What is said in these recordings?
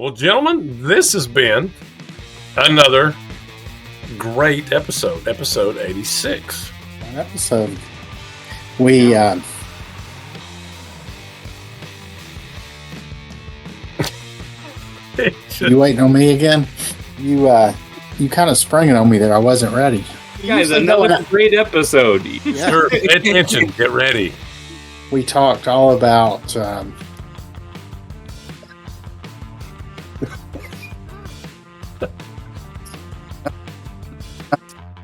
Well, gentlemen, this has been another great episode 86. An episode. We, you waiting on me again? You kind of sprung it on me there. I wasn't ready. Guys, another great episode. Yeah. Sure, pay attention. Get ready. We talked all about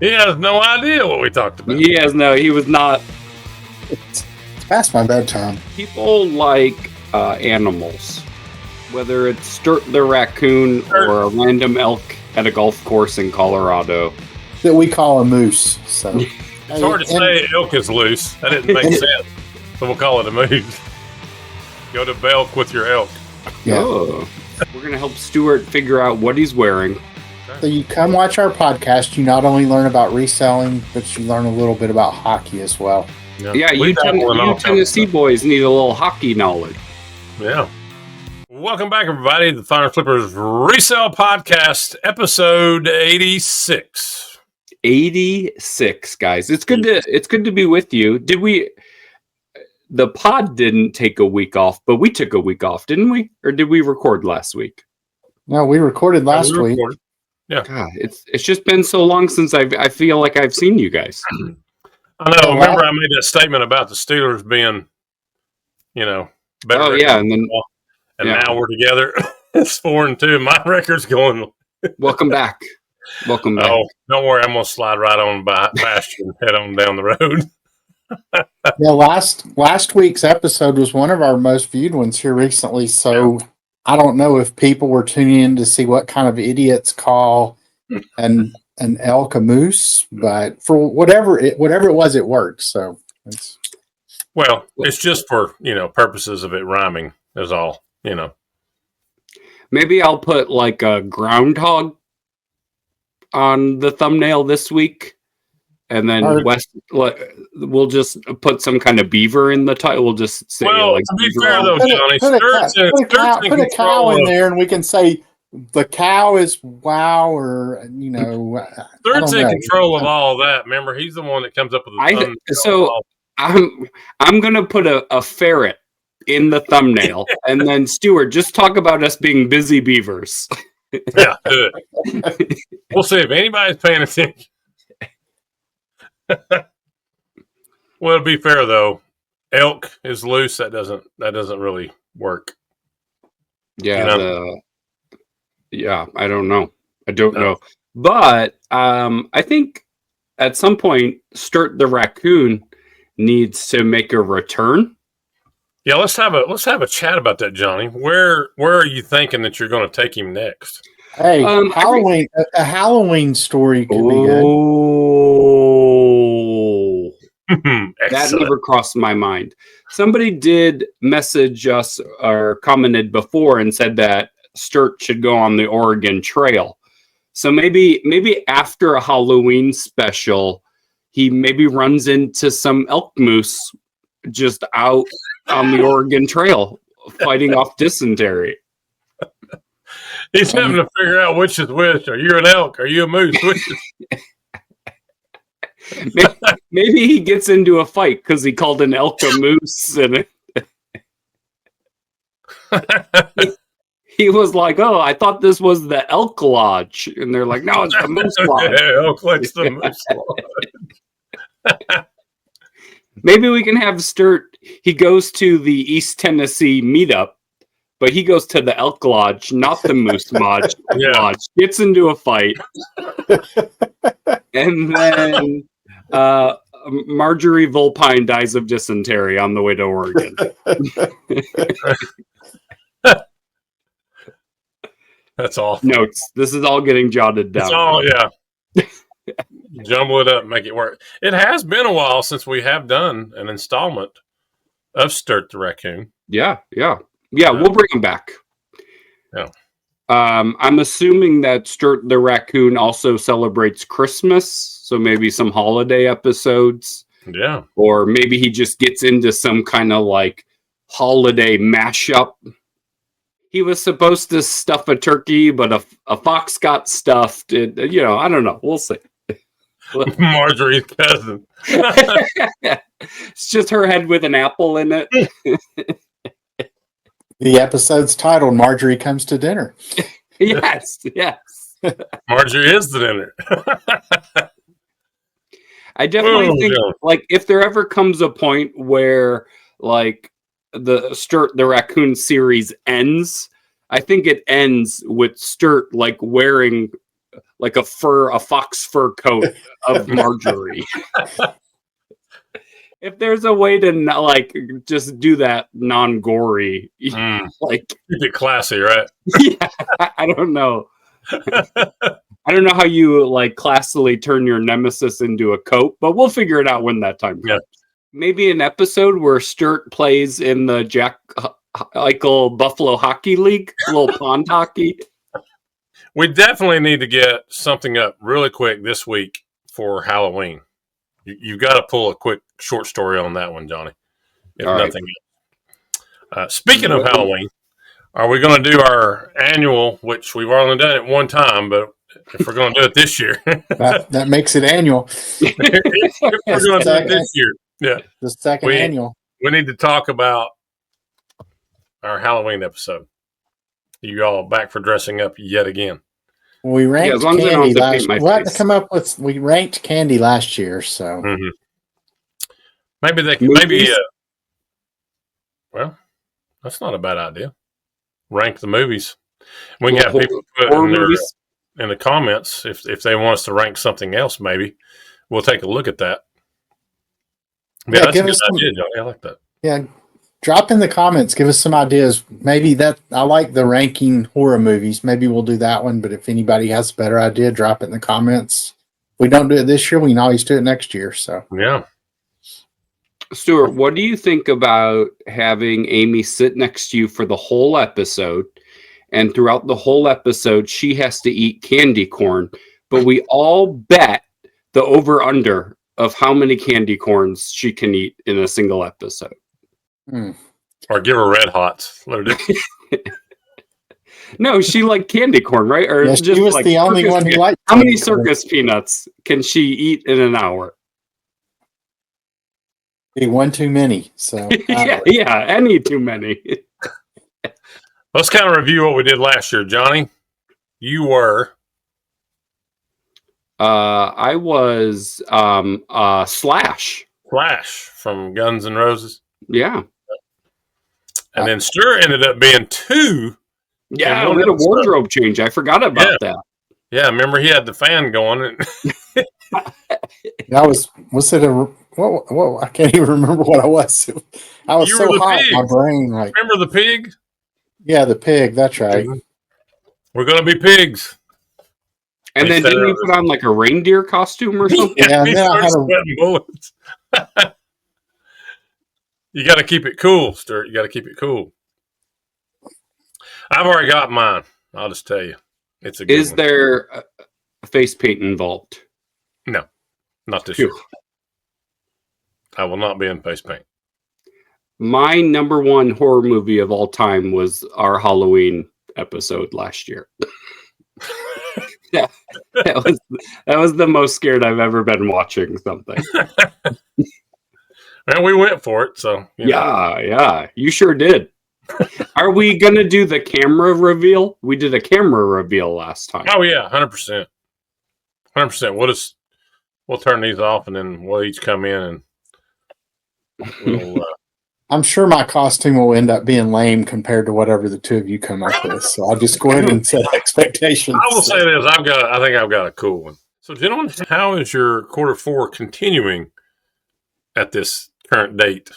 He has no idea what we talked about. He was not. it's past my bedtime. People like animals, whether it's Sturt the raccoon or a random elk at a golf course in Colorado. That we call a moose. So It's hard to say elk is loose. That didn't make sense. So we'll call it a moose. Go to Belk with your elk. Yeah. Oh. We're going to help Stuart figure out what he's wearing. So you come watch our podcast. You not only learn about reselling, but you learn a little bit about hockey as well. Yeah, We you dabble in all kinds of Tennessee stuff. boys need a little hockey knowledge. Yeah. Welcome back, everybody, to the Finer Flippers Resale Podcast, episode 86. 86, guys. It's good to be with you. The pod didn't take a week off, but we took a week off, didn't we? Or did we record last week? No, we recorded last We week. recorded. God, it's just been so long since I feel like I've seen you guys. I know. Remember, I made that statement about the Steelers being, better. Oh yeah, and then And yeah. now we're together. It's 4-2. My record's going. welcome back. Welcome back. Oh, don't worry. I'm going to slide right on by past you and head on down the road. Yeah, last week's episode was one of our most viewed ones here recently. So I don't know if people were tuning in to see what kind of idiots call an elk a moose, but for whatever it was, it worked. So it's Well, it's just for, purposes of it rhyming is all, Maybe I'll put like a groundhog on the thumbnail this week, and then we'll just put some kind of beaver in the title. We'll just say Well, to be fair, though, Johnny, put a cow in of there, and we can say the cow is wow, or Sturt's in control of all that. Remember, he's the one that comes up with the thumbnail. I'm gonna put a ferret in the thumbnail, and then Stuart, just talk about us being busy beavers. Yeah, do it. We'll see if anybody's paying attention. Well, to be fair though, elk is loose. That doesn't really work. Yeah, I don't know. I don't know, but I think at some point Sturt the raccoon needs to make a return. Yeah, let's have a chat about that, Johnny. Where are you thinking that you're going to take him next? Hey, Halloween. A Halloween story could be good. Oh, that Excellent. never crossed my mind. Somebody did message us or commented before and said that Sturt should go on the Oregon Trail. So maybe after a Halloween special, he maybe runs into some elk moose just out on the Oregon Trail fighting off dysentery. He's having to figure out which is which. Are you an elk? Are you a moose? Which is... Maybe he gets into a fight because he called an elk a moose, and he was like, "Oh, I thought this was the elk lodge," and they're like, "No, it's the moose lodge." Yeah, elk likes the moose lodge. Maybe we can have Sturt. He goes to the East Tennessee meetup, but he goes to the elk lodge, not the moose lodge. Yeah. Lodge gets into a fight, and then Marjorie Volpine dies of dysentery on the way to Oregon. That's all. Notes. This is all getting jotted down. It's all, yeah. Jumble it up and make it work. It has been a while since we have done an installment of Sturt the Raccoon. Yeah. We'll bring him back. Yeah. I'm assuming that Sturt the Raccoon also celebrates Christmas, so maybe some holiday episodes. Yeah. Or maybe he just gets into some kind of like holiday mashup. he was supposed to stuff a turkey, but a fox got stuffed. I don't know. We'll see. Marjorie's cousin. It's just her head with an apple in it. The episode's titled "Marjorie Comes to Dinner." Yes. Marjorie is the dinner. I definitely think, yeah. like, if there ever comes a point where, like, the Sturt the Raccoon series ends, I think it ends with Sturt, like, wearing, like, a fox fur coat of Marjorie. If there's a way to, like, just do that non-gory, like... Keep it classy, right? Yeah, I don't know. I don't know how you, like, classily turn your nemesis into a coat, but we'll figure it out when that time comes. Yeah. Maybe an episode where Sturt plays in the Jack Eichel Buffalo Hockey League, little pond hockey. We definitely need to get something up really quick this week for Halloween. You've got to pull a quick short story on that one, Johnny. If All right. nothing else. Speaking of Halloween, are we going to do our annual, which we've only done it one time, but if we're going to do it this year. That makes it annual. If we're going to do it this year. Yeah. The second annual. We need to talk about our Halloween episode. You all back for dressing up yet again. We ranked as long as I don't candy have to paint last. my What to face. come up with? We ranked candy last year, so Maybe they can. Maybe. Well, that's not a bad idea. Rank the movies. We can have people put in the comments if they want us to rank something else. Maybe we'll take a look at that. Yeah, that's a good idea, Johnny. I like that. Yeah, drop in the comments. Give us some ideas. Maybe I like the ranking horror movies. Maybe we'll do that one. But if anybody has a better idea, drop it in the comments. If we don't do it this year, we can always do it next year. So yeah. Stuart, what do you think about having Amy sit next to you for the whole episode? And throughout the whole episode, she has to eat candy corn, but we all bet the over-under of how many candy corns she can eat in a single episode. Or give her Red Hots. Let her do. No, she liked candy corn, right? Or yes, she was like the only one who liked. How many circus peanuts can she eat in an hour? One too many. So yeah, any too many. Let's kind of review what we did last year, Johnny. You were. I was Slash. Slash from Guns N' Roses. Yeah. And then Stuart ended up being 2. Yeah, we had a wardrobe change. I forgot about that. Yeah, remember he had the fan going. That was it a what? I can't even remember what I was. I was so hot in my brain. Like, remember the pig? Yeah, the pig. That's right. We're gonna be pigs. And then didn't you put on like a reindeer costume or something? Yeah, and then I had bullets. You got to keep it cool, Stuart. You got to keep it cool. I've already got mine. I'll just tell you, it's a good Is one. there a face paint involved? No, not this year. I will not be in face paint. My number one horror movie of all time was our Halloween episode last year. Yeah, that was the most scared I've ever been watching something. And we went for it, so yeah, you sure did. Are we gonna do the camera reveal? We did a camera reveal last time. Oh yeah, 100%. 100%. We'll turn these off and then we'll each come in and we'll. I'm sure my costume will end up being lame compared to whatever the two of you come up with. So I'll just go ahead and set expectations. I will say this: I think I've got a cool one. So, gentlemen, how is your Q4 continuing at this current date?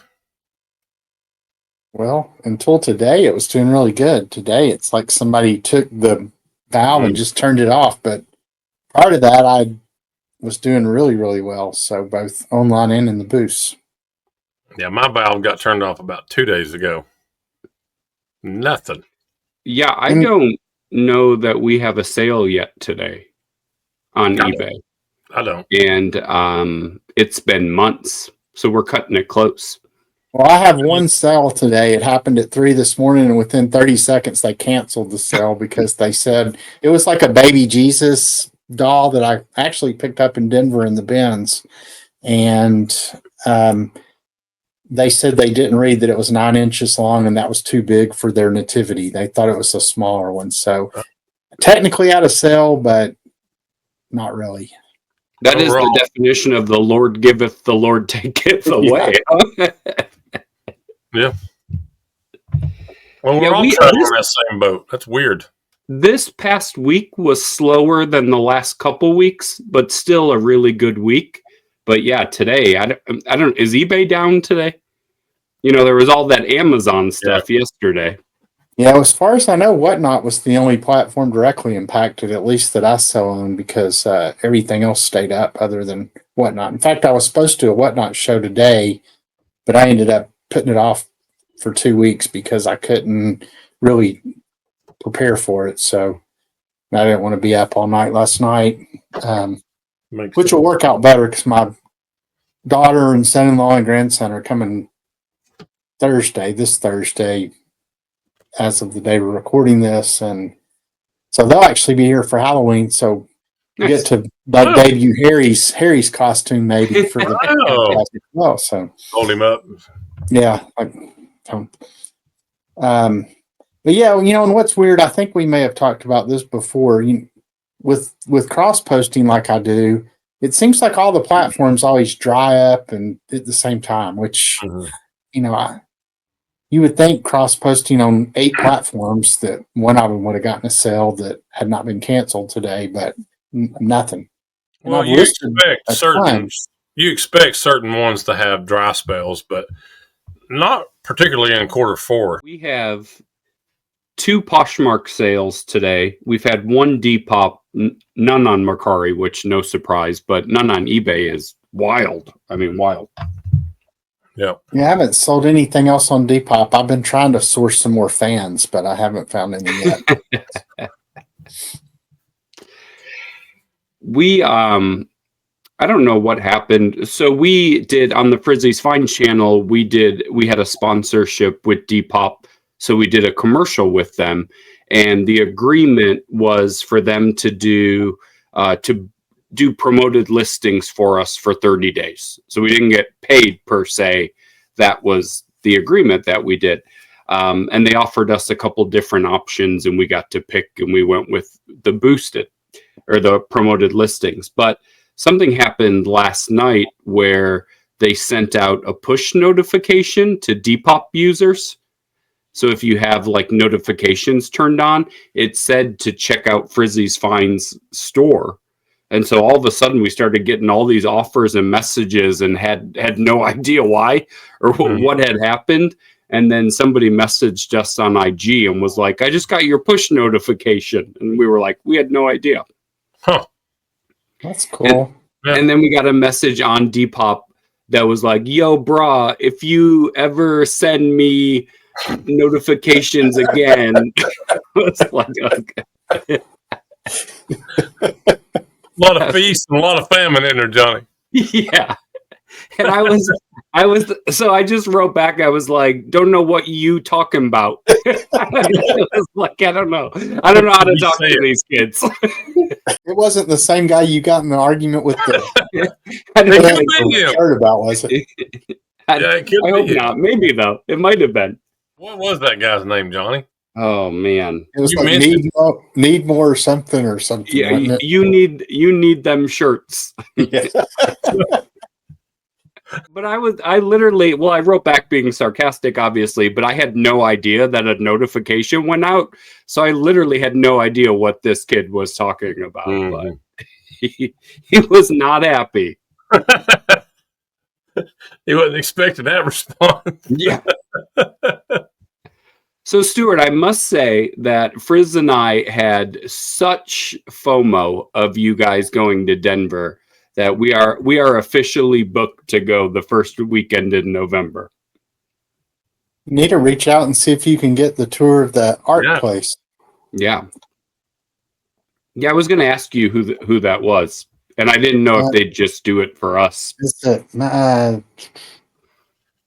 Well, until today, it was doing really good. Today, it's like somebody took the valve and just turned it off. But prior to that, I was doing really, really well. So both online and in the booths. Yeah, my valve got turned off about 2 days ago. Nothing. Yeah, I don't know that we have a sale yet today on eBay. I don't. And it's been months, so we're cutting it close. Well, I have one sale today. It happened at 3 this morning, and within 30 seconds, they canceled the sale because they said it was like a baby Jesus doll that I actually picked up in Denver in the bins. And they said they didn't read that it was 9 inches long, and that was too big for their nativity. They thought it was a smaller one. So technically out of sale, but not really. That is the definition of the Lord giveth, the Lord taketh away. Yeah. Well, we're all trapped in that same boat. That's weird. This past week was slower than the last couple weeks, but still a really good week. But yeah, today, I don't, is eBay down today? You know, there was all that Amazon stuff yesterday. Yeah, as far as I know, Whatnot was the only platform directly impacted, at least that I sell on, because everything else stayed up other than Whatnot. In fact, I was supposed to do a Whatnot show today, but I ended up putting it off for 2 weeks because I couldn't really prepare for it. So I didn't want to be up all night last night, which will work out better because my daughter and son-in-law and grandson are coming this Thursday, as of the day we're recording this. And so they'll actually be here for Halloween. So you get to debut Harry's costume maybe for the podcast as well. So hold him up. Yeah. But yeah, you know, and what's weird, I think we may have talked about this before. With cross posting like I do, it seems like all the platforms always dry up and at the same time, which you know, you would think cross posting on 8 platforms that one of them would have gotten a sale that had not been canceled today, but nothing. And well, you expect certain ones to have dry spells, but not particularly in Q4. We have 2 Poshmark sales today. We've had 1 Depop, none on Mercari, which no surprise, but none on eBay is wild. I mean, wild. Yeah. I haven't sold anything else on Depop. I've been trying to source some more fans, but I haven't found any yet. We I don't know what happened. So we did on the Frizzly's Finds channel, we had a sponsorship with Depop. So we did a commercial with them, and the agreement was for them to do promoted listings for us for 30 days. So we didn't get paid per se. That was the agreement that we did. And they offered us a couple different options, and we got to pick, and we went with the boosted or the promoted listings. But something happened last night where they sent out a push notification to Depop users. So if you have like notifications turned on, it said to check out Frizzly's Finds store. And so all of a sudden we started getting all these offers and messages and had no idea why or what had happened. And then somebody messaged us on IG and was like, I just got your push notification. And we were like, we had no idea. Huh. That's cool. And then we got a message on Depop that was like, yo, brah, if you ever send me notifications again, it's like, okay. A lot of feast and a lot of famine in there, Johnny. Yeah. And I just wrote back, I was like, don't know what you talking about. I was like, I don't know how to talk to these kids. It wasn't the same guy you got in the argument with the shirt about, was it? I hope not. Maybe though. It might have been. What was that guy's name, Johnny? Oh man. It was like need more or something. Yeah, you need them shirts. Yeah. But I wrote back being sarcastic, obviously, but I had no idea that a notification went out. So I literally had no idea what this kid was talking about. But he was not happy. He wasn't expecting that response. Yeah. So, Stuart, I must say that Frizz and I had such FOMO of you guys going to Denver that we are officially booked to go the first weekend in November. You need to reach out and see if you can get the tour of the art place. Yeah. Yeah, I was going to ask you who that was, and I didn't know if they'd just do it for us. It's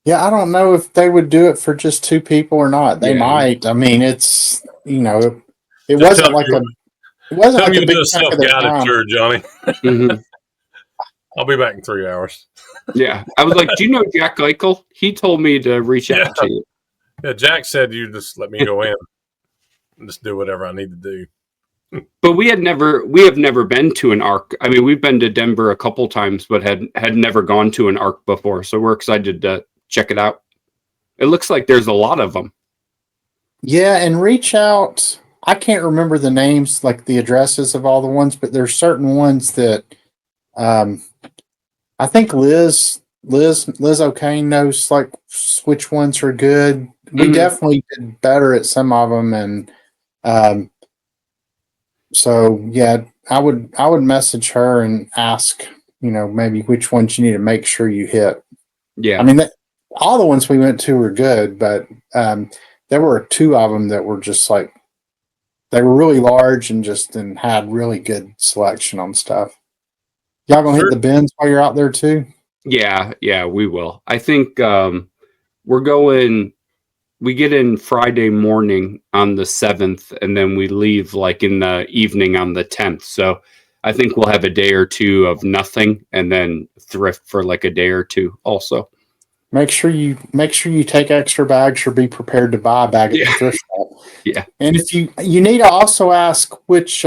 Yeah, I don't know if they would do it for just two people or not. They Yeah. might. I mean, it's it Just wasn't tell like me it wasn't tell like me a you big do a chunk of their self-guided time. tour, Johnny. Mhm. I'll be back in 3 hours. Yeah. I was like, do you know Jack Eichel? He told me to reach Yeah. out to you. Yeah, Jack said you just let me go in and just do whatever I need to do. But we have never been to an ARC. I mean, we've been to Denver a couple times, but had never gone to an ARC before. So we're excited to check it out. It looks like there's a lot of them. Yeah, and reach out. I can't remember the names, like the addresses of all the ones, but there's certain ones that I think Liz O'Kane knows like which ones are good. We Mhm. definitely did better at some of them, and so yeah, I would message her and ask, maybe which ones you need to make sure you hit. Yeah. I mean, all the ones we went to were good, but there were two of them that were just like they were really large and had really good selection on stuff. Y'all gonna hit the bins while you're out there too? Yeah, we will. I think we're going. We get in Friday morning on the 7th, and then we leave like in the evening on the 10th. So I think we'll have a day or two of nothing, and then thrift for like a day or two. Also, Make sure you take extra bags or be prepared to buy a bag at the thrift shop. Yeah. And if you need to also ask which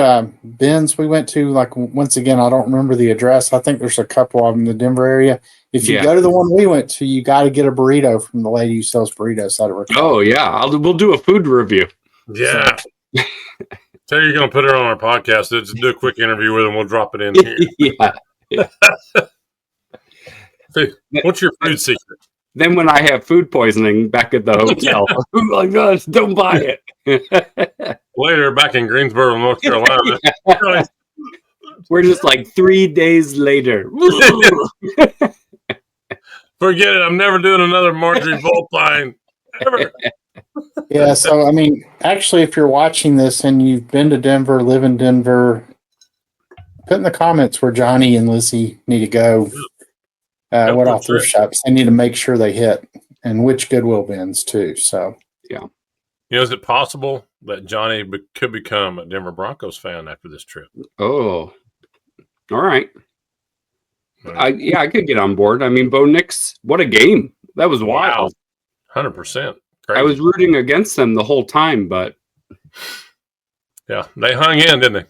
bins we went to. Like once again, I don't remember the address. I think there's a couple of them in the Denver area. If you go to the one we went to, you got to get a burrito from the lady who sells burritos out of her. Oh yeah, we'll do a food review. Yeah. Tell you you're going to put her on our podcast. Just do a quick interview with her. We'll drop it in here. Yeah. What's your food secret? Then when I have food poisoning back at the hotel, I'm like, no, don't buy it. Later, back in Greensboro, North Carolina. We're just like 3 days later. Forget it. I'm never doing another Marjorie Volpine. Ever. Yeah, so I mean, actually, if you're watching this and you've been to Denver, live in Denver, put in the comments where Johnny and Lizzie need to go. What all thrift shops they need to make sure they hit, and which Goodwill bins too. So yeah, is it possible that Johnny could become a Denver Broncos fan after this trip? Oh, all right. I could get on board. I mean, Bo Nix, what a game! That was wild. 100%. I was rooting against them the whole time, but yeah, they hung in, didn't they?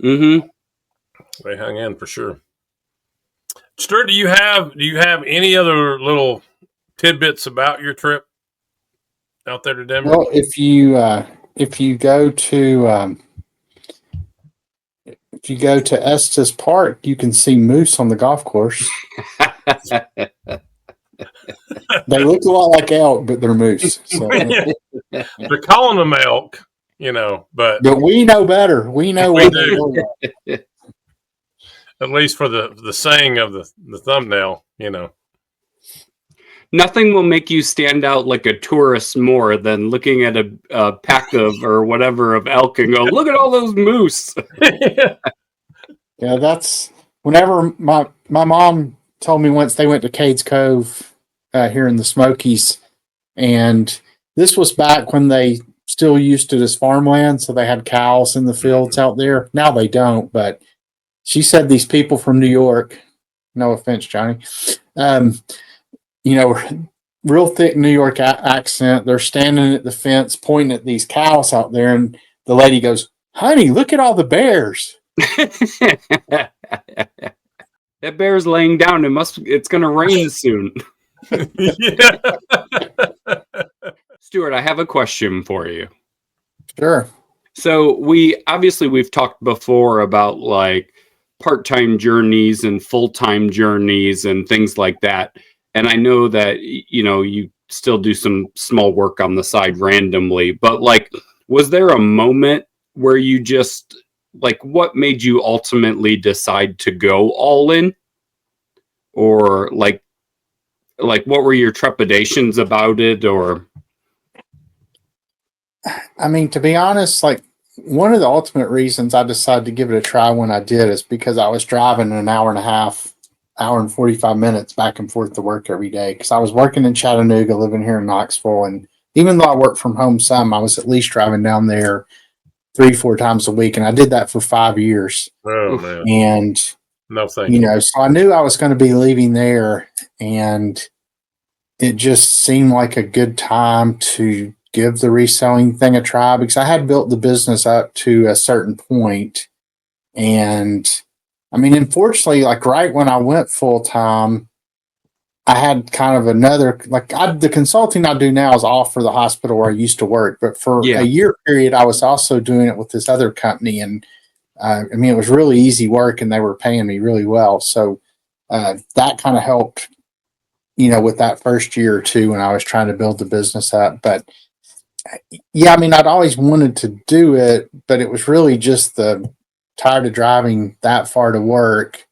Mm-hmm. They hung in for sure. Stuart, do you have any other little tidbits about your trip out there to Denver? Well, if you go to Estes Park, you can see moose on the golf course. They look a lot like elk, but they're moose. So. They're calling them elk, but we know better. We know what they do. At least for the saying of the thumbnail, Nothing will make you stand out like a tourist more than looking at a pack of or whatever of elk and go, look at all those moose. Yeah, that's whenever my mom told me once they went to Cades Cove here in the Smokies, and this was back when they still used it as farmland, so they had cows in the fields out there. Now they don't, but she said these people from New York, no offense, Johnny, real thick New York accent. They're standing at the fence pointing at these cows out there, and the lady goes, "Honey, look at all the bears." That bear's laying down. It's going to rain soon. Yeah. Stuart, I have a question for you. Sure. So we've talked before about like part-time journeys and full-time journeys and things like that. And I know that, you still do some small work on the side randomly, but like, was there a moment where you just like, what made you ultimately decide to go all in? Or like what were your trepidations about it? Or, I mean, to be honest, like one of the ultimate reasons I decided to give it a try when I did is because I was driving an hour and a half hour and 45 minutes back and forth to work every day because I was working in Chattanooga, living here in Knoxville. And even though I worked from home some, I was at least driving down there 3-4 times a week. And I did that for 5 years. Oh, man. And, no, thank you. You know, so I knew I was going to be leaving there. And it just seemed like a good time to give the reselling thing a try because I had built the business up to a certain point. And I mean, unfortunately, like right when I went full time, I had kind of another, the consulting I do now is all for the hospital where I used to work. But for a year period, I was also doing it with this other company. And I mean, it was really easy work and they were paying me really well. So that kind of helped, you know, with that first year or two when I was trying to build the business up. But yeah, I mean, I'd always wanted to do it, but it was really just tired of driving that far to work.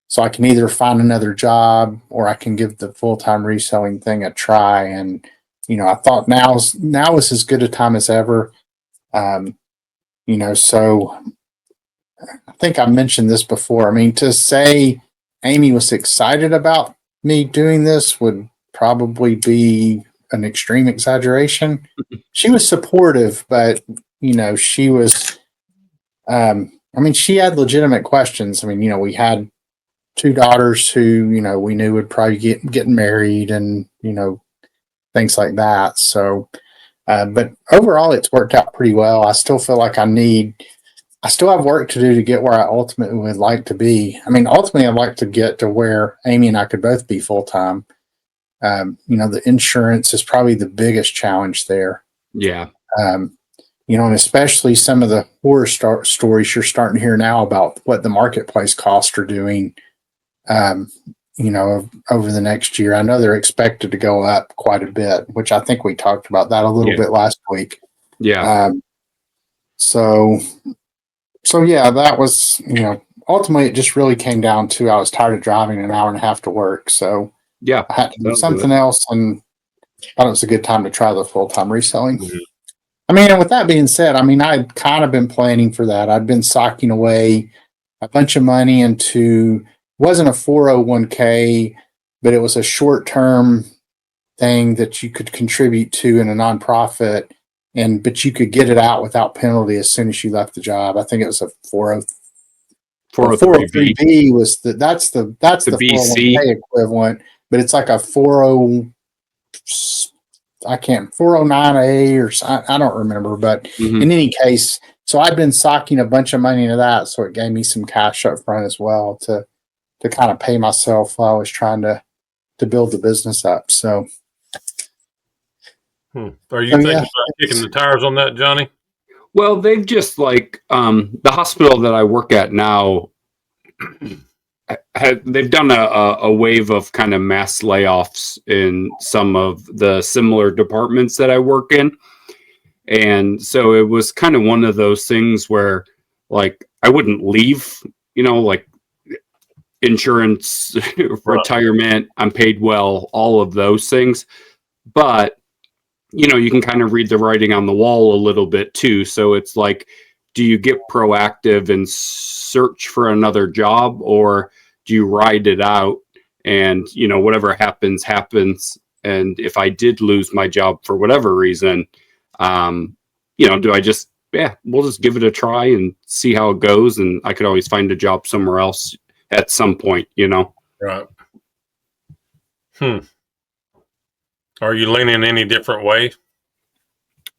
So I can either find another job or I can give the full-time reselling thing a try. And, you know, I thought now is as good a time as ever. You know, so I think I mentioned this before. I mean, to say Amy was excited about me doing this would probably be an extreme exaggeration. She was supportive, but, you know, she was, I mean, she had legitimate questions. I mean, you know, we had 2 daughters who, you know, we knew would probably get married and, you know, things like that. So, but overall it's worked out pretty well. I still feel like I still have work to do to get where I ultimately would like to be. I mean, ultimately I'd like to get to where Amy and I could both be full-time. You know, the insurance is probably the biggest challenge there. Yeah. You know, and especially some of the horror stories you're starting to hear now about what the marketplace costs are doing, you know, over the next year. I know they're expected to go up quite a bit, which I think we talked about that a little bit last week. Yeah. So yeah, that was, you know, ultimately it just really came down to I was tired of driving an hour and a half to work. So yeah, I had to do something else and thought it was a good time to try the full-time reselling. Mm-hmm. I mean, and with that being said, I mean, I'd kind of been planning for that. I'd been socking away a bunch of money into, wasn't a 401k, but it was a short-term thing that you could contribute to in a nonprofit, but you could get it out without penalty as soon as you left the job. I think it was a 403B was that's the BC 401k equivalent, but it's like a 409A or I don't remember, but in any case, so I'd been socking a bunch of money into that, so it gave me some cash up front as well to kind of pay myself while I was trying to build the business up. So, are you thinking about kicking the tires on that, Johnny? Well, they've just the hospital that I work at now. They've done a wave of kind of mass layoffs in some of the similar departments that I work in. And so it was kind of one of those things where like I wouldn't leave, you know, like insurance, retirement, I'm paid well, all of those things. But, you know, you can kind of read the writing on the wall a little bit too. So it's like, do you get proactive and search for another job, or do you ride it out and, you know, whatever happens, happens. And if I did lose my job for whatever reason, you know, do I just, we'll just give it a try and see how it goes. And I could always find a job somewhere else at some point, you know? Right. Are you leaning any different way?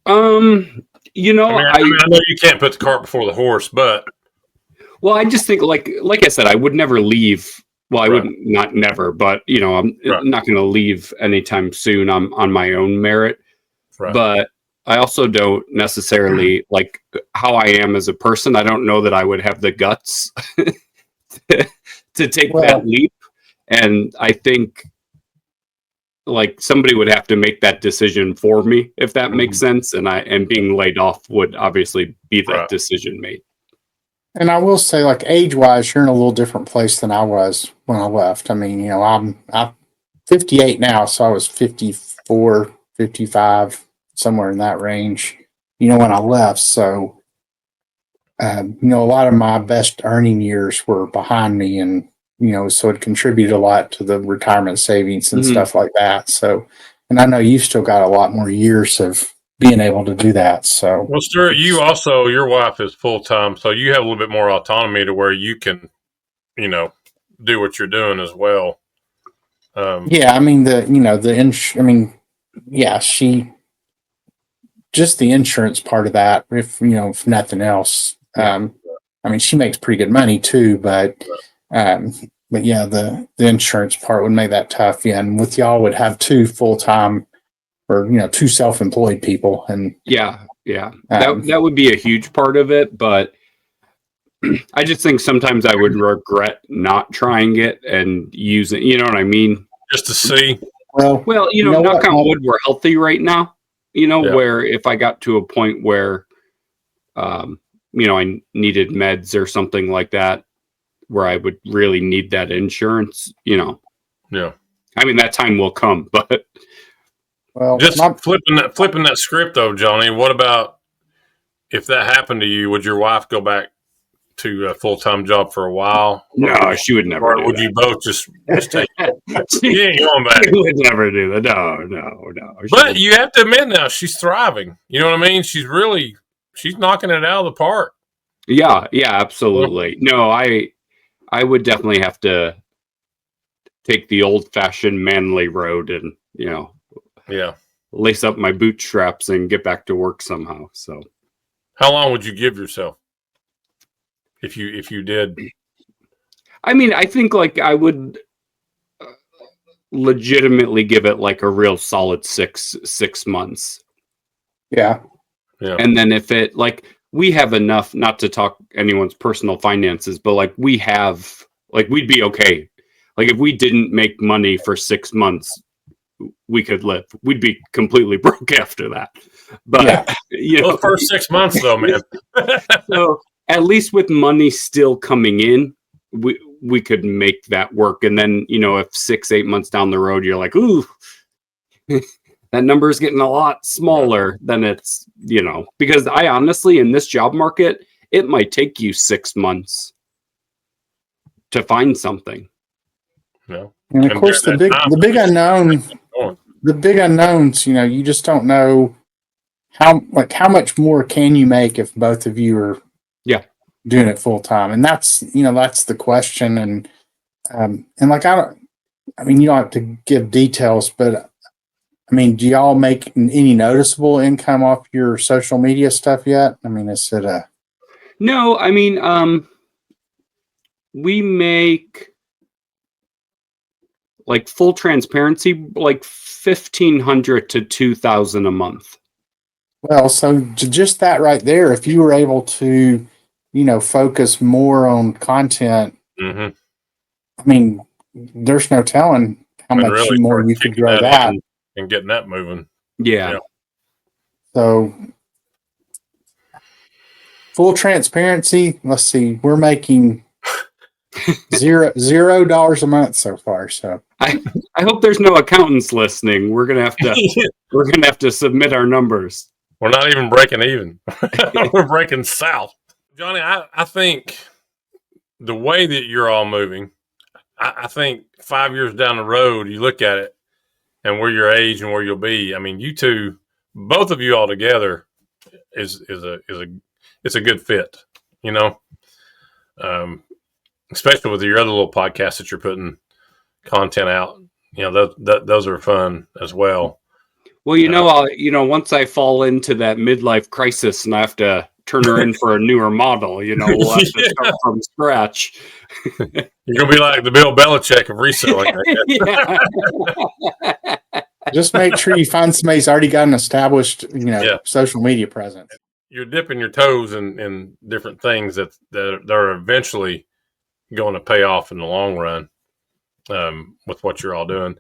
You know, I know you can't put the cart before the horse, but well, I just think like I said, I would never leave. Well, I wouldn't, not never, but you know, I'm not going to leave anytime soon on my own merit. Right. But I also don't necessarily like how I am as a person. I don't know that I would have the guts to take that leap. And I think like somebody would have to make that decision for me, if that makes sense. And being laid off would obviously be that decision made. And I will say, like, age-wise, you're in a little different place than I was when I left. I mean, you know, I'm 58 now, so I was 54, 55, somewhere in that range, you know, when I left. So, you know, a lot of my best earning years were behind me, and so it contributed a lot to the retirement savings and stuff like that. So, and I know you've still got a lot more years of being able to do that. So, well, Stuart, you also, your wife is full time, so you have a little bit more autonomy to where you can, do what you're doing as well. Yeah, I mean just the insurance part of that. If nothing else, I mean, she makes pretty good money too, but yeah, the insurance part would make that tough. Yeah, and with y'all would have 2 full-time or 2 self-employed people, and that would be a huge part of it. But I just think sometimes I would regret not trying it and using. You know what I mean? Just to see. Well, knock on wood, we're healthy right now. Where if I got to a point where, I needed meds or something like that, where I would really need that insurance, Yeah. I mean, that time will come, but. Well, just flipping that script though, Johnny. What about if that happened to you? Would your wife go back to a full-time job for a while? No, she would never. Or would you both just take it? She ain't going back. She would never do that. No. But you have to admit now, she's thriving. You know what I mean? She's knocking it out of the park. Yeah, absolutely. No, I would definitely have to take the old-fashioned manly road and, lace up my bootstraps and get back to work somehow. So, how long would you give yourself if you did? I mean, I think like I would legitimately give it like a real solid six months. Yeah. And then if it like we have enough, not to talk anyone's personal finances, but like we'd be okay. Like if we didn't make money for 6 months, we could live. We'd be completely broke after that. But the first 6 months though, man. So at least with money still coming in, we could make that work. And then, if 6-8 months down the road, you're like, ooh, that number is getting a lot smaller than it's, because I honestly, in this job market, it might take you 6 months to find something. Yeah. And of course, the big unknowns, you just don't know how much more can you make if both of you are doing it full time. And that's the question. And like, you don't have to give details, but I mean, do y'all make any noticeable income off your social media stuff yet? I mean, is it No, I mean, we make, like, full transparency, like $1,500 to $2,000 a month. Well, so just that right there, if you were able to, focus more on content, I mean, there's no telling how much really more you could grow that. And getting that moving. Yeah. So full transparency, let's see, we're making $0 a month so far. So I hope there's no accountants listening. We're gonna have to submit our numbers. We're not even breaking even. We're breaking south. Johnny, I think the way that you're all moving, I think 5 years down the road, you look at it and where your age and where you'll be. I mean, you two, both of you all together is a good fit, especially with your other little podcast that you're putting content out. Those are fun as well. Well, once I fall into that midlife crisis and I have to turn her in for a newer model, we'll have to start from scratch. You're going to be like the Bill Belichick of reselling. Just make sure you find somebody who's already got an established, social media presence. You're dipping your toes in different things that are eventually going to pay off in the long run with what you're all doing.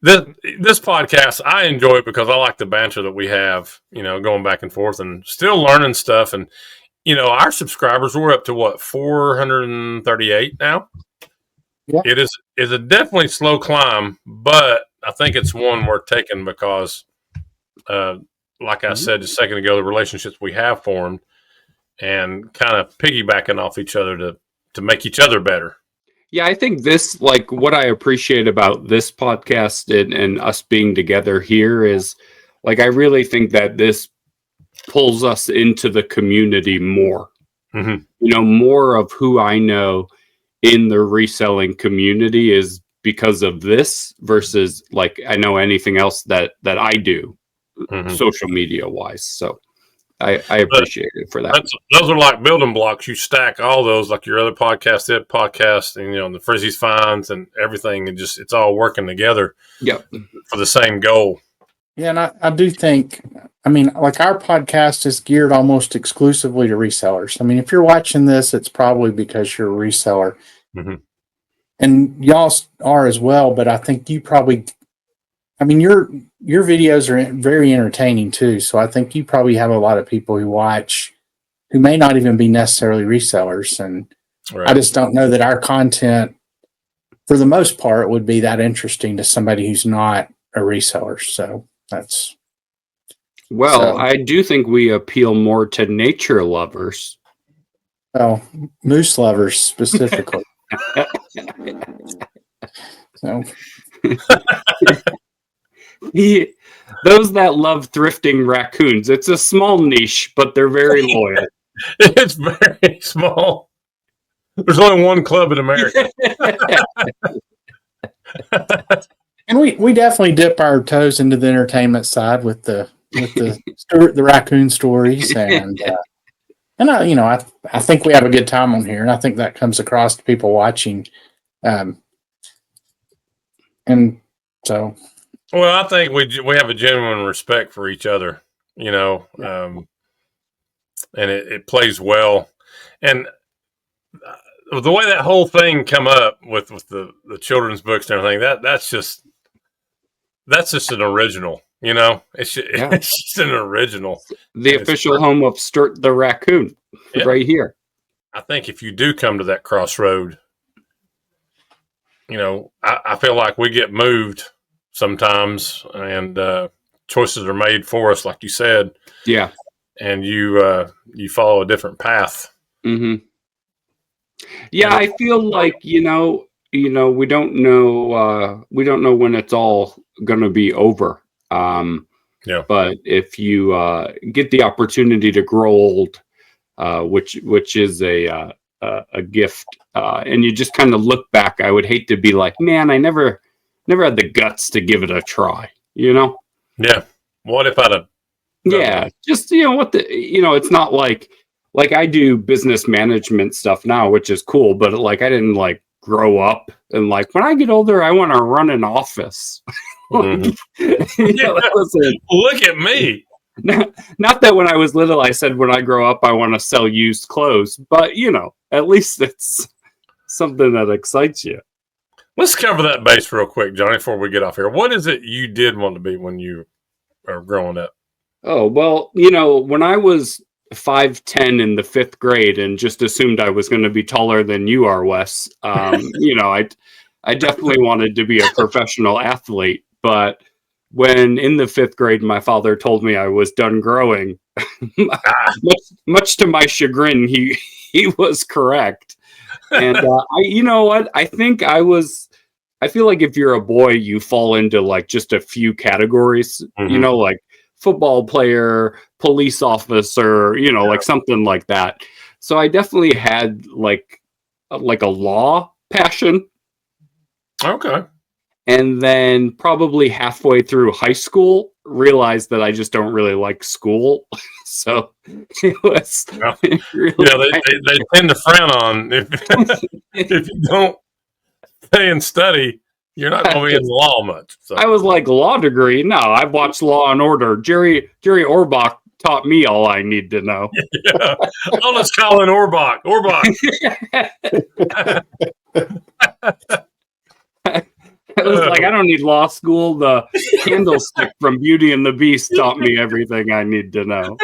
This podcast, I enjoy it because I like the banter that we have, going back and forth and still learning stuff. And, our subscribers, we're up to what, 438 now? Yeah. It is a definitely slow climb, but I think it's one worth taking because, like I said just a second ago, the relationships we have formed and kind of piggybacking off each other to make each other better. Yeah, I think this, like, what I appreciate about this podcast and us being together here is, like, I really think that this pulls us into the community more. Mm-hmm. You know, more of who I know in the reselling community is because of this versus like I know anything else that I do social media wise. So I appreciate it for that. Those are like building blocks. You stack all those, like your other podcast, and the Frizzy's Finds and everything, and just it's all working together. Yep. For the same goal. Yeah, and I do think, I mean, like our podcast is geared almost exclusively to resellers. I mean, if you're watching this, it's probably because you're a reseller, and y'all are as well. But I think you probably, I mean, your videos are very entertaining too. So I think you probably have a lot of people who watch who may not even be necessarily resellers, and Right. I just don't know that our content, for the most part, would be that interesting to somebody who's not a reseller. So that's. Well, I do think we appeal more to nature lovers. Oh, moose lovers specifically. So. Those that love thrifting raccoons. It's a small niche, but they're very loyal. It's very small. There's only one club in America. And we definitely dip our toes into the entertainment side with the raccoon stories, and I think we have a good time on here, and I think that comes across to people watching, and so. Well, I think we have a genuine respect for each other, and it plays well, and the way that whole thing come up with the children's books and everything, that's just an original, it's just an original. The official home of Sturt the raccoon, right here. I think if you do come to that crossroad, I feel like we get moved sometimes, and choices are made for us, like you said. Yeah, and you follow a different path. Mm-hmm. Yeah, I feel like we don't know when it's all going to be over. But if you get the opportunity to grow old, which is a gift, and you just kind of look back, I would hate to be like, man, I never had the guts to give it a try. Yeah. What if I'd have? Yeah, just it's not like I do business management stuff now, which is cool, but like I didn't like grow up and like when I get older, I want to run an office. Look at me. Not that when I was little, I said when I grow up, I want to sell used clothes, but at least it's something that excites you. Let's cover that base real quick, Johnny, before we get off here. What is it you did want to be when you are growing up? Oh, well, when I was 5'10" in the 5th grade and just assumed I was going to be taller than you are, Wes, I definitely wanted to be a professional athlete. But when in the 5th grade, my father told me I was done growing, much to my chagrin, he was correct. And I think I feel like if you're a boy, you fall into like just a few categories, like football player, police officer, like something like that. So I definitely had like a law passion. Okay. And then probably halfway through high school, realized that I just don't really like school. So it was really they tend to frown on if you don't stay and study. You're not going to be in law much. So. I was like, law degree? No, I've watched Law and Order. Jerry Orbach taught me all I need to know. Yeah. Oh, let's call in Orbach. I was like, I don't need law school. The candlestick from Beauty and the Beast taught me everything I need to know.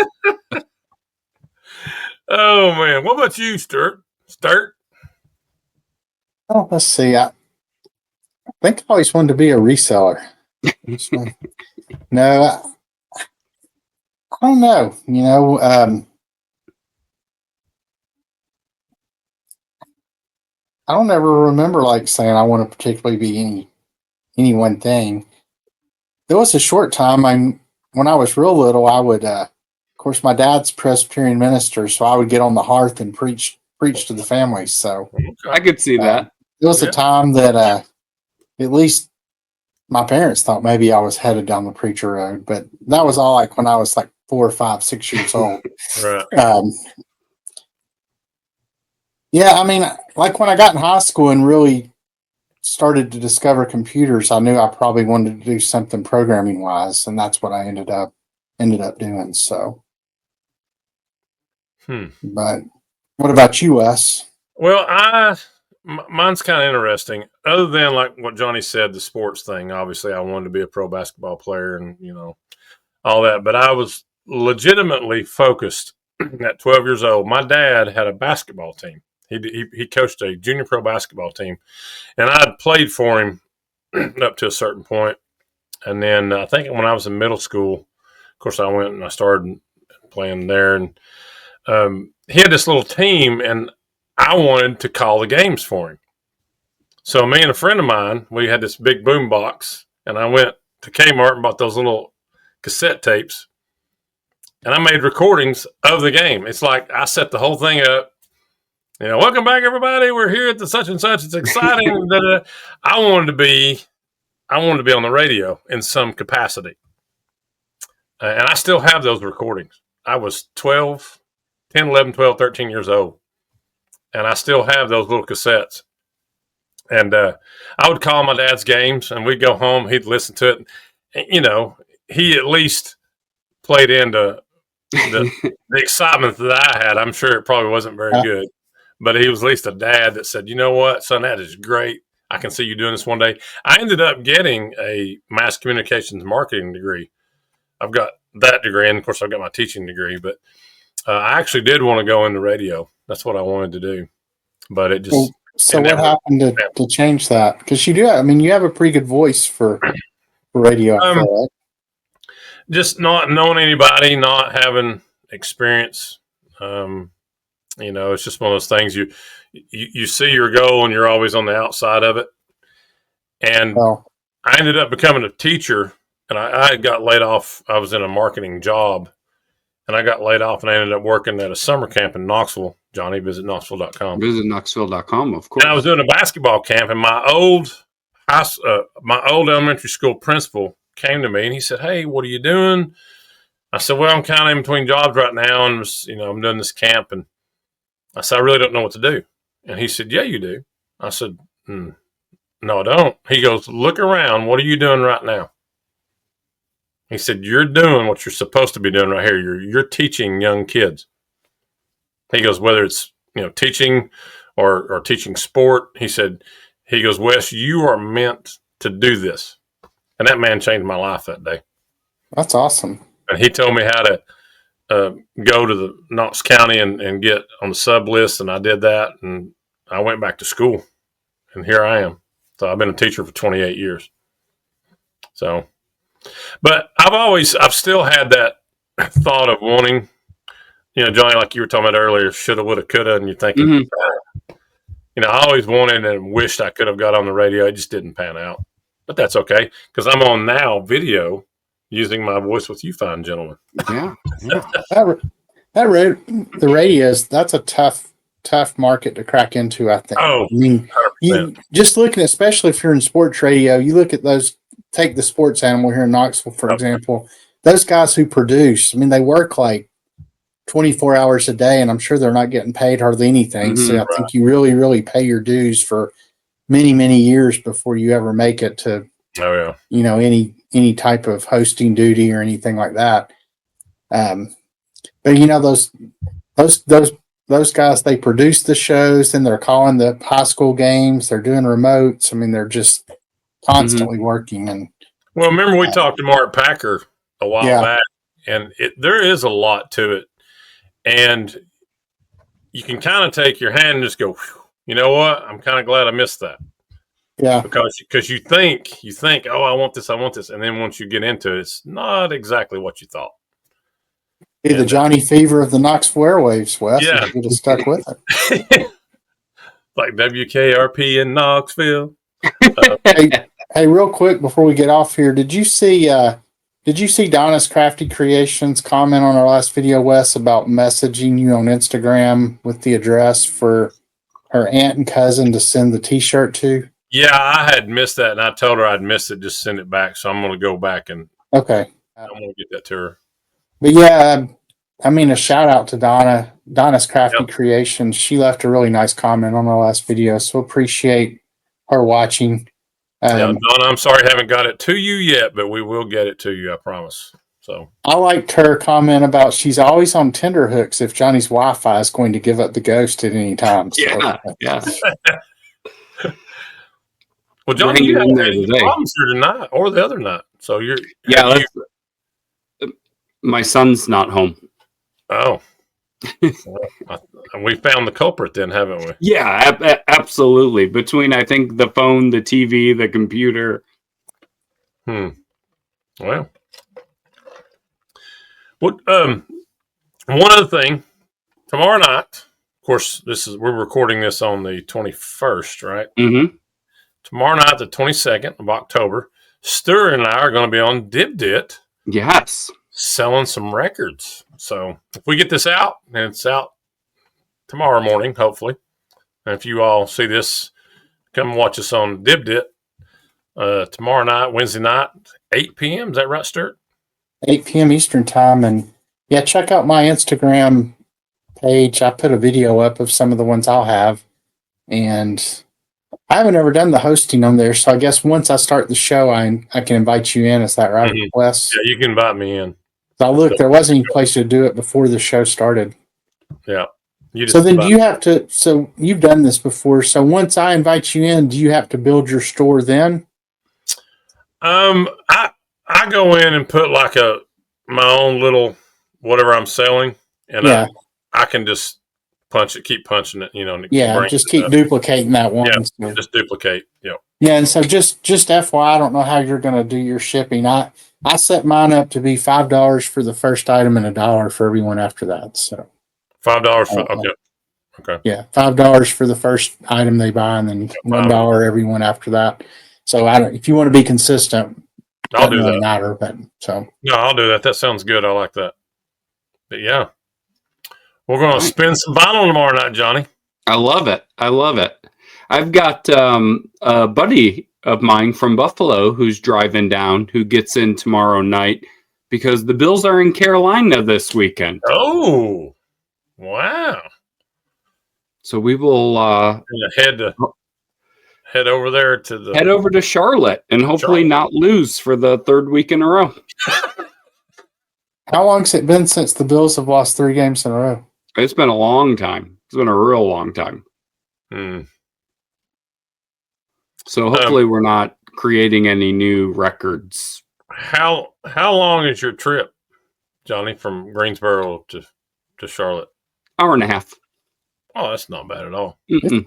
Oh, man. What about you, Sturt? Oh, let's see. I think I always wanted to be a reseller. No, I don't know. don't ever remember like saying I want to particularly be any one thing. There was a short time when I was real little, I would of course my dad's Presbyterian minister, so I would get on the hearth and preach to the family. So I could see that. There was a time that at least my parents thought maybe I was headed down the preacher road, but that was all like when I was like 4 or 5, 6 years old. Right. Yeah, I mean, like when I got in high school and really started to discover computers, I knew I probably wanted to do something programming wise, and that's what I ended up doing. So, But what about you, Wes? Well, mine's kind of interesting. Other than like what Johnny said, the sports thing. Obviously, I wanted to be a pro basketball player, and all that. But I was legitimately focused at 12 years old. My dad had a basketball team. He coached a junior pro basketball team, and I had played for him up to a certain point. And then I think when I was in middle school, of course, I went and I started playing there. And he had this little team, and I wanted to call the games for him. So me and a friend of mine, we had this big boom box, and I went to Kmart and bought those little cassette tapes, and I made recordings of the game. It's like I set the whole thing up. Welcome back, everybody. We're here at the such and such. It's exciting. I wanted to be on the radio in some capacity, and I still have those recordings. I was 10, 11, 12, 13 years old, and I still have those little cassettes. And I would call my dad's games, and we'd go home. He'd listen to it. And, he at least played into the excitement that I had. I'm sure it probably wasn't very good, but he was at least a dad that said, "You know what, son, that is great. I can see you doing this one day." I ended up getting a mass communications marketing degree. I've got that degree, and of course, I've got my teaching degree. But I actually did want to go into radio. That's what I wanted to do, but it just. So what happened to change that? Because you do. I mean, you have a pretty good voice for radio. Right? Just not knowing anybody, not having experience. It's just one of those things. You see your goal, and you're always on the outside of it. And I ended up becoming a teacher, and I got laid off. I was in a marketing job, and I got laid off, and I ended up working at a summer camp in Knoxville. Johnny, visit Knoxville.com. Visit Knoxville.com, of course. And I was doing a basketball camp, and my old elementary school principal came to me, and he said, "Hey, what are you doing?" I said, "Well, I'm kind of in between jobs right now, and I'm doing this camp." And I said, "I really don't know what to do." And he said, "Yeah, you do." I said, "No, I don't." He goes, "Look around. What are you doing right now?" He said, "You're doing what you're supposed to be doing right here. You're teaching young kids." He goes, "Whether it's teaching or teaching sport," he goes, "Wes, you are meant to do this." And that man changed my life that day. That's awesome. And he told me how to go to the Knox County and get on the sub list, and I did that, and I went back to school, and here I am. So I've been a teacher for 28 years. So, but I've still had that thought of wanting, Johnny, like you were talking about earlier, shoulda, woulda, coulda, and you're thinking, I always wanted and wished I could have got on the radio. It just didn't pan out. But that's okay, because I'm on now video using my voice with you fine gentlemen. Yeah. The radios, that's a tough market to crack into, I think. Oh, I mean, you just looking, especially if you're in sports radio, you look at those, take the sports animal here in Knoxville, for example, those guys who produce, I mean, they work like 24 hours a day, and I'm sure they're not getting paid hardly anything. So I think you really, really pay your dues for many, many years before you ever make it to, any type of hosting duty or anything like that. But those guys, they produce the shows, and they're calling the high school games. They're doing remotes. I mean, they're just constantly working. And well, remember we talked to Mark Packer a while back, and there is a lot to it. And you can kind of take your hand and just go, you know what? I'm kind of glad I missed that. Yeah. Because you think, oh, I want this. And then once you get into it, it's not exactly what you thought. Be the Johnny Fever of the Knoxville airwaves, Wes. Yeah. You just stuck with it. like WKRP in Knoxville. Hey, real quick before we get off here, did you see Donna's Crafty Creations comment on our last video, Wes, about messaging you on Instagram with the address for her aunt and cousin to send the T-shirt to? Yeah, I had missed that, and I told her I'd missed it. Just send it back. So I'm going to go back and Okay. I'm going to get that to her. But yeah, I mean, a shout out to Donna's Crafty Creations. She left a really nice comment on our last video, so appreciate her watching. Donna, I'm sorry I haven't got it to you yet, but we will get it to you, I promise. So I liked her comment about she's always on tenterhooks if Johnny's Wi-Fi is going to give up the ghost at any time. So. Yeah. Well, Johnny, you haven't had any problems here tonight or the other night. So you're my son's not home. Oh. We found the culprit then, haven't we? Yeah, absolutely. Between, I think, the phone, the TV, the computer. Well, one other thing. Tomorrow night, of course, we're recording this on the 21st, right? Mm-hmm. Tomorrow night, the 22nd of October, Stuart and I are going to be on DibDit. Yes. Selling some records. So if we get this out, and it's out tomorrow morning, hopefully. And if you all see this, come watch us on DibDit tomorrow night, Wednesday night, 8 p.m. Is that right, Stuart? 8 p.m. Eastern time. And yeah, check out my Instagram page. I put a video up of some of the ones I'll have. And I haven't ever done the hosting on there. So I guess once I start the show, I can invite you in. Is that right, Wes? Yeah, you can invite me in. So look, there wasn't any place to do it before the show started. Yeah. So then do you have to, so you've done this before. So once I invite you in, do you have to build your store then? I go in and put like my own little whatever I'm selling, and I can just keep punching it, just keep duplicating that one. Yeah, just duplicate. Yeah. Yeah, and so just FYI, I don't know how you're going to do your shipping. I set mine up to be $5 for the first item and $1 for everyone after that. So $5 for okay. Yeah, $5 for the first item they buy, and then $1 everyone after that. So if you want to be consistent, I'll do that. Matter, No, I'll do that. That sounds good. I like that. But yeah, we're going to spin some vinyl tomorrow night, Johnny. I love it. I've got a buddy of mine from Buffalo who's driving down, who gets in tomorrow night because the Bills are in Carolina this weekend. Oh, wow. So we will head over there to Charlotte and hopefully not lose for the third week in a row. How long has it been since the Bills have lost 3 games in a row? It's been a long time. It's been a real long time. So hopefully we're not creating any new records. How long is your trip, Johnny, from Greensboro to Charlotte? Hour and a half. Oh, that's not bad at all.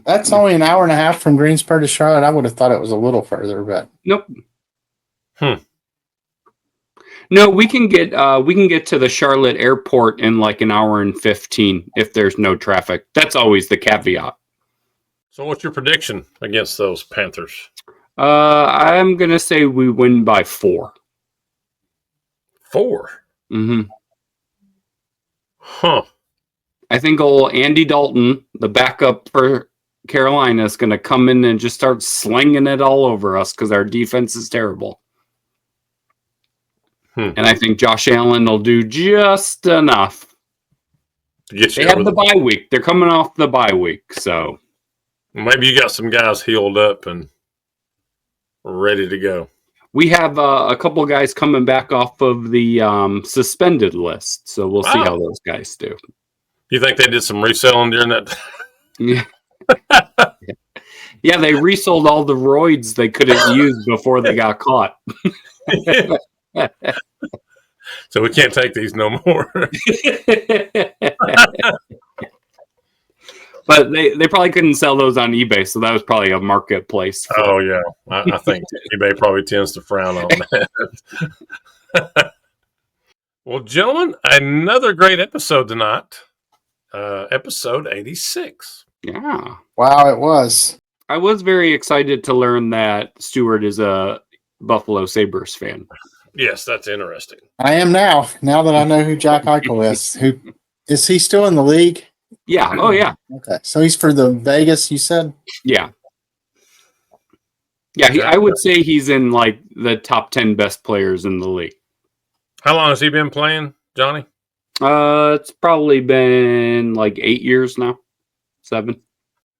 That's only an hour and a half from Greensboro to Charlotte. I would have thought it was a little further, but nope. No, we can get to the Charlotte airport in like an hour and 15 if there's no traffic. That's always the caveat. So what's your prediction against those Panthers? I'm going to say we win by 4. 4? Mm-hmm. Huh. I think old Andy Dalton, the backup for Carolina, is going to come in and just start slinging it all over us because our defense is terrible. And I think Josh Allen will do just enough. They have the bye week. They're coming off the bye week, so maybe you got some guys healed up and ready to go. We have a couple guys coming back off of the suspended list, so we'll see how those guys do. You think they did some reselling during that? Yeah. Yeah, they resold all the roids they couldn't use before they got caught. So we can't take these no more. But they probably couldn't sell those on eBay, so that was probably a marketplace. Oh, yeah. I think eBay probably tends to frown on that. Well, gentlemen, another great episode tonight. Episode 86. Yeah. Wow, it was. I was very excited to learn that Stewart is a Buffalo Sabres fan. Yes, that's interesting. I am now that I know who Jack Eichel is. Who is he still in the league? Yeah. Oh, yeah. Okay. So he's for the Vegas, you said? Yeah. Yeah, I would say he's in like the top 10 best players in the league. How long has he been playing, Johnny? It's probably been like 8 years now. 7.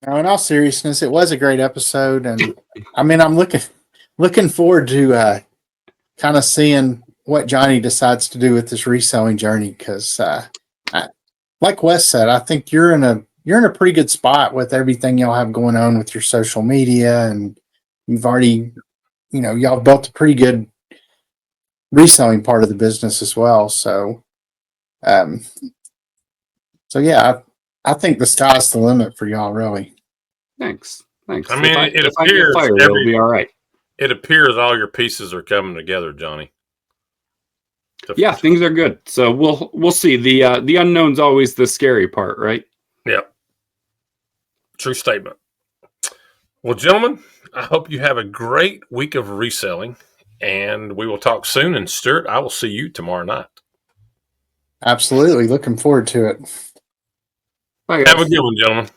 Now, in all seriousness, it was a great episode, and I mean, I'm looking forward to kind of seeing what Johnny decides to do with this reselling journey. Because, like Wes said, I think you're in a pretty good spot with everything y'all have going on with your social media, and you've already, y'all built a pretty good reselling part of the business as well. So, yeah, I think the sky's the limit for y'all, really. Thanks. I mean, it appears I get fired, it'll be all right. It appears all your pieces are coming together, Johnny. Yeah, things are good. So we'll see. The unknown's always the scary part, right? Yep. True statement. Well, gentlemen, I hope you have a great week of reselling, and we will talk soon. And Stuart, I will see you tomorrow night. Absolutely. Looking forward to it. Bye, guys. Have a good one, gentlemen.